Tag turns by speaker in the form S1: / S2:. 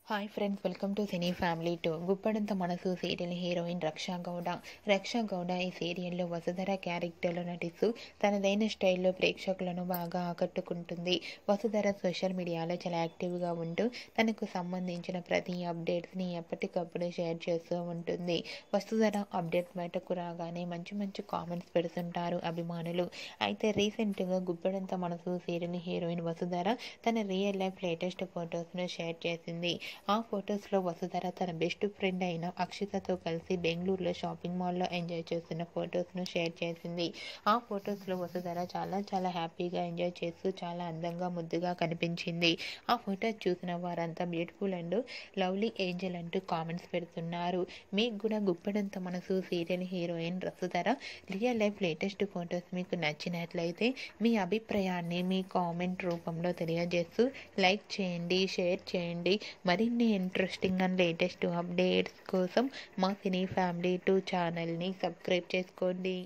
S1: Hi friends, welcome to cine family two. గుప్పడంత మనసు serial heroine రక్షా గౌడ ఈ సీరియల్లో వసుధర క్యారెక్టర్లో నటిస్తూ తనదైన స్టైల్లో ప్రేక్షకులను బాగా ఆకట్టుకుంటుంది. వసుధర సోషల్ మీడియాలో చాలా యాక్టివ్గా ఉంటూ తనకు సంబంధించిన ప్రతి అప్డేట్స్ని ఎప్పటికప్పుడు షేర్ చేస్తూ ఉంటుంది. వసుధర అప్డేట్ బయటకు రాగానే మంచి మంచి కామెంట్స్ పెడుతుంటారు అభిమానులు. అయితే రీసెంట్గా గుప్పడంత మనసు సీరియల్ హీరోయిన్ వసుధర తన రియల్ లైఫ్ లేటెస్ట్ ఫొటోస్ను షేర్ చేసింది. ఆ ఫొటోస్లో వసుధర తన బెస్ట్ ఫ్రెండ్ అయిన అక్షితతో కలిసి బెంగళూరులో షాపింగ్ మాల్లో ఎంజాయ్ చేస్తున్న ఫొటోస్ను షేర్ చేసింది. ఆ ఫొటోస్లో వసుధర చాలా హ్యాపీగా ఎంజాయ్ చేస్తూ చాలా అందంగా ముద్దుగా కనిపించింది. ఆ ఫొటోస్ చూసిన వారంతా బ్యూటిఫుల్ అండ్ లవ్లీ ఏంజల్ అంటూ కామెంట్స్ పెడుతున్నారు. మీకు కూడా గుప్పడంత మనసు serial heroine Vasudhara real life latest photos మీకు నచ్చినట్లయితే మీ అభిప్రాయాన్ని మీ కామెంట్ రూపంలో తెలియజేస్తూ లైక్ చేయండి, షేర్ చేయండి. మరిన్ని ఇంట్రెస్టింగ్ అండ్ లేటెస్ట్ అప్డేట్స్ కోసం మా సినీ ఫ్యామిలీ 2 ఛానల్ని సబ్స్క్రైబ్ చేసుకోండి.